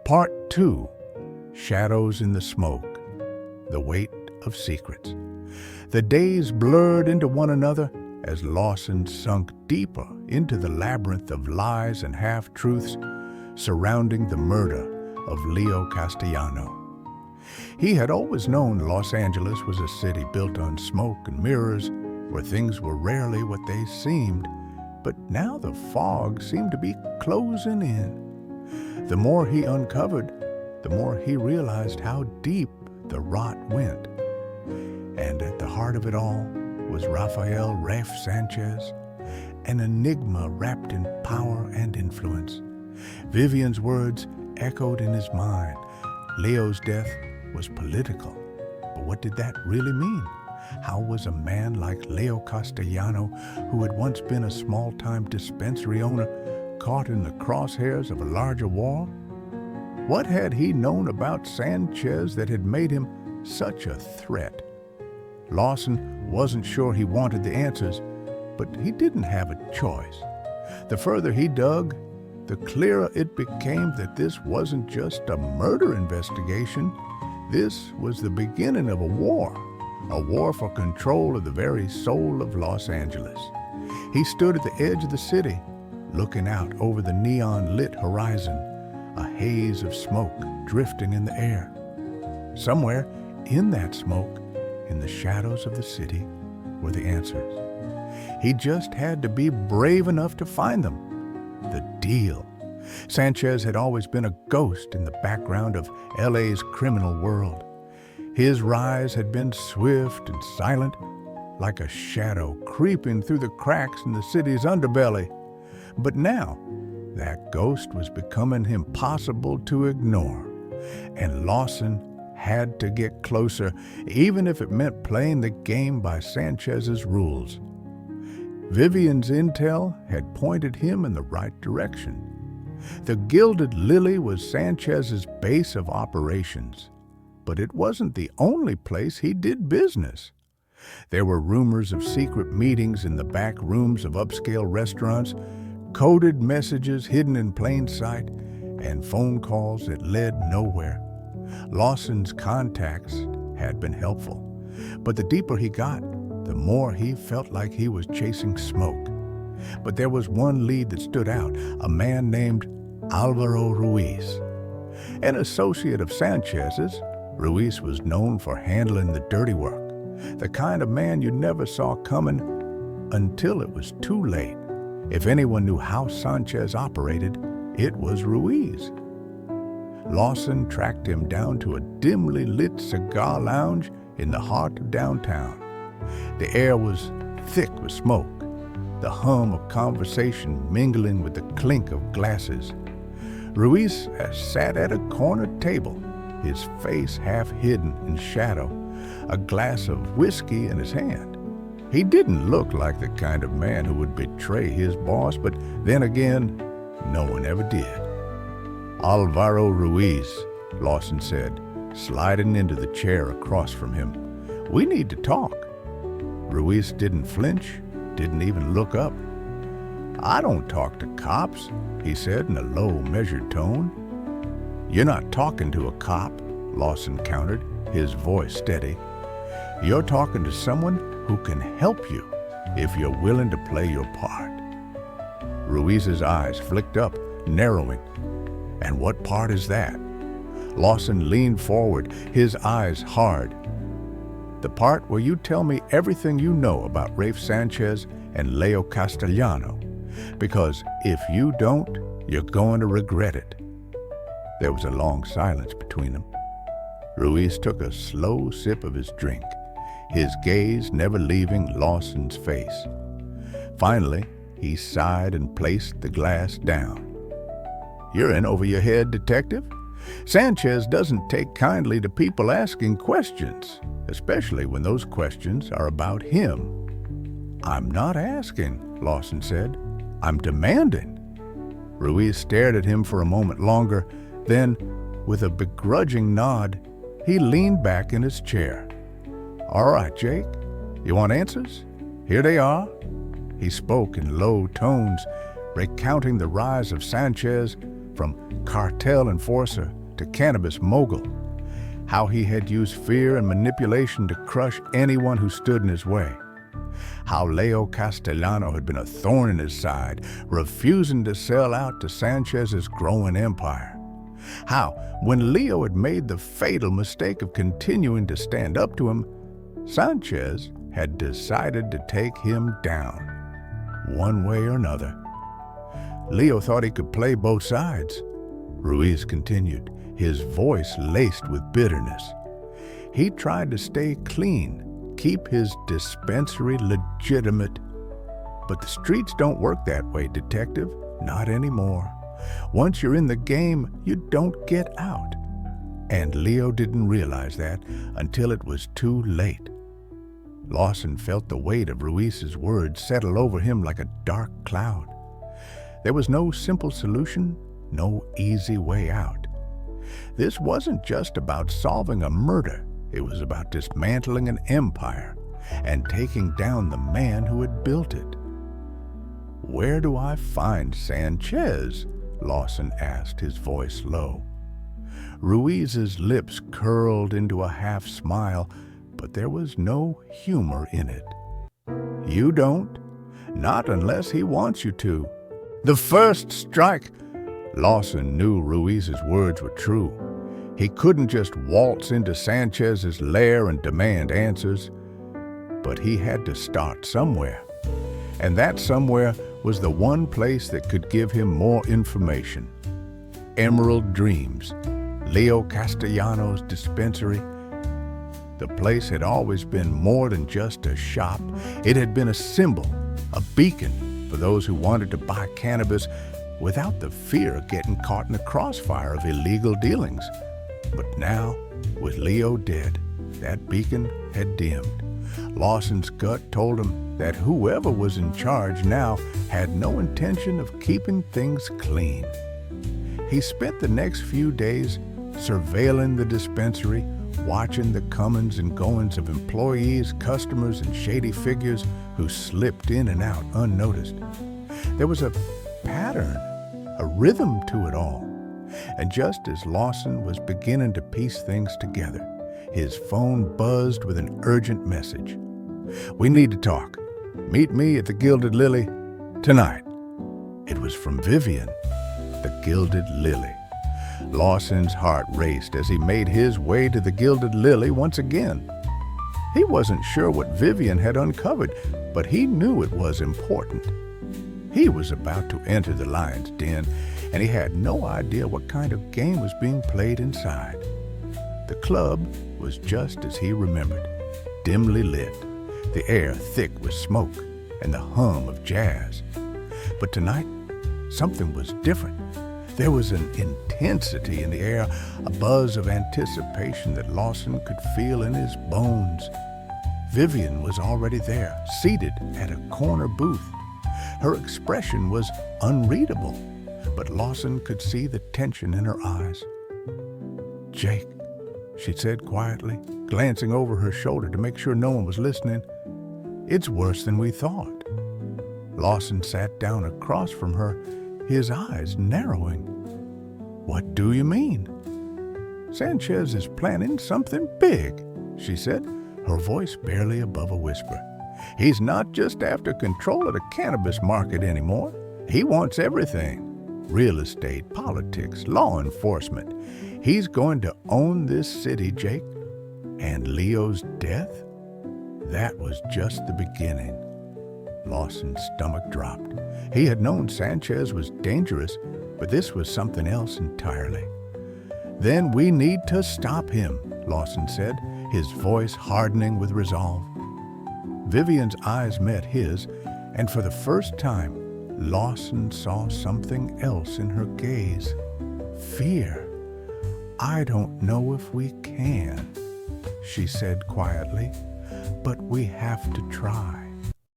Part 2. Shadows in the Smoke. The Weight of Secrets. The days blurred into one another as Lawson sunk deeper into the labyrinth of lies and half-truths surrounding the murder of Leo Castellano. He had always known Los Angeles was a city built on smoke and mirrors, where things were rarely what they seemed, but now the fog seemed to be closing in. The more he uncovered, the more he realized how deep the rot went. And at the heart of it all was Rafael Rafe Sanchez, an enigma wrapped in power and influence. Vivian's words echoed in his mind. Leo's death was political, but what did that really mean? How was a man like Leo Castellano, who had once been a small-time dispensary owner, caught in the crosshairs of a larger war? What had he known about Sanchez that had made him such a threat? Lawson wasn't sure he wanted the answers, but he didn't have a choice. The further he dug, the clearer it became that this wasn't just a murder investigation. This was the beginning of a war for control of the very soul of Los Angeles. He stood at the edge of the city, looking out over the neon-lit horizon, a haze of smoke drifting in the air. Somewhere in that smoke, in the shadows of the city, were the answers. He just had to be brave enough to find them. The deal. Sanchez had always been a ghost in the background of LA's criminal world. His rise had been swift and silent, like a shadow creeping through the cracks in the city's underbelly. But now, that ghost was becoming impossible to ignore, and Lawson had to get closer, even if it meant playing the game by Sanchez's rules. Vivian's intel had pointed him in the right direction. The Gilded Lily was Sanchez's base of operations, but it wasn't the only place he did business. There were rumors of secret meetings in the back rooms of upscale restaurants, coded messages hidden in plain sight, and phone calls that led nowhere. Lawson's contacts had been helpful, but the deeper he got, the more he felt like he was chasing smoke. But there was one lead that stood out, a man named Alvaro Ruiz. An associate of Sanchez's, Ruiz was known for handling the dirty work, the kind of man you never saw coming until it was too late. If anyone knew how Sanchez operated, it was Ruiz. Lawson tracked him down to a dimly lit cigar lounge in the heart of downtown. The air was thick with smoke, the hum of conversation mingling with the clink of glasses. Ruiz sat at a corner table, his face half hidden in shadow, a glass of whiskey in his hand. He didn't look like the kind of man who would betray his boss, but then again, no one ever did. Alvaro Ruiz, Lawson said, sliding into the chair across from him. We need to talk. Ruiz didn't flinch, didn't even look up. I don't talk to cops, he said in a low, measured tone. You're not talking to a cop, Lawson countered, his voice steady. You're talking to someone who can help you if you're willing to play your part. Ruiz's eyes flicked up, narrowing. And what part is that? Lawson leaned forward, his eyes hard. The part where you tell me everything you know about Rafe Sanchez and Leo Castellano. Because if you don't, you're going to regret it. There was a long silence between them. Ruiz took a slow sip of his drink, his gaze never leaving Lawson's face. Finally, he sighed and placed the glass down. You're in over your head, detective. Sanchez doesn't take kindly to people asking questions, especially when those questions are about him. I'm not asking, Lawson said. I'm demanding. Ruiz stared at him for a moment longer, then, with a begrudging nod, he leaned back in his chair. All right, Jake, you want answers? Here they are. He spoke in low tones, recounting the rise of Sanchez from cartel enforcer to cannabis mogul, how he had used fear and manipulation to crush anyone who stood in his way, how Leo Castellano had been a thorn in his side, refusing to sell out to Sanchez's growing empire, how, when Leo had made the fatal mistake of continuing to stand up to him, Sanchez had decided to take him down, one way or another. Leo thought he could play both sides. Ruiz continued, his voice laced with bitterness. He tried to stay clean, keep his dispensary legitimate. But the streets don't work that way, detective. Not anymore. Once you're in the game, you don't get out. And Leo didn't realize that until it was too late. Lawson felt the weight of Ruiz's words settle over him like a dark cloud. There was no simple solution, no easy way out. This wasn't just about solving a murder. It was about dismantling an empire and taking down the man who had built it. "Where do I find Sanchez?" Lawson asked, his voice low. Ruiz's lips curled into a half smile, but there was no humor in it. "You don't. Not unless he wants you to. The first strike." Lawson knew Ruiz's words were true. He couldn't just waltz into Sanchez's lair and demand answers. But he had to start somewhere. And that somewhere was the one place that could give him more information. Emerald Dreams, Leo Castellanos' dispensary. The place had always been more than just a shop. It had been a symbol, a beacon for those who wanted to buy cannabis without the fear of getting caught in the crossfire of illegal dealings. But now, with Leo dead, that beacon had dimmed. Lawson's gut told him that whoever was in charge now had no intention of keeping things clean. He spent the next few days surveilling the dispensary, watching the comings and goings of employees, customers, and shady figures who slipped in and out unnoticed. There was a pattern, a rhythm to it all. And just as Lawson was beginning to piece things together, his phone buzzed with an urgent message. "We need to talk. Meet me at the Gilded Lily tonight." It was from Vivian, the Gilded Lily. Lawson's heart raced as he made his way to the Gilded Lily once again. He wasn't sure what Vivian had uncovered, but he knew it was important. He was about to enter the lion's den, and he had no idea what kind of game was being played inside. The club was just as he remembered, dimly lit, the air thick with smoke and the hum of jazz. But tonight, something was different. There was an intensity in the air, a buzz of anticipation that Lawson could feel in his bones. Vivian was already there, seated at a corner booth. Her expression was unreadable, but Lawson could see the tension in her eyes. "Jake," she said quietly, glancing over her shoulder to make sure no one was listening, "it's worse than we thought." Lawson sat down across from her, his eyes narrowing. "What do you mean?" "Sanchez is planning something big," she said, her voice barely above a whisper. "He's not just after control of the cannabis market anymore. He wants everything. Real estate, politics, law enforcement. He's going to own this city, Jake. And Leo's death? That was just the beginning." Lawson's stomach dropped. He had known Sanchez was dangerous, but this was something else entirely. "Then we need to stop him," Lawson said, his voice hardening with resolve. Vivian's eyes met his, and for the first time, Lawson saw something else in her gaze. Fear. "I don't know if we can," she said quietly, "but we have to try."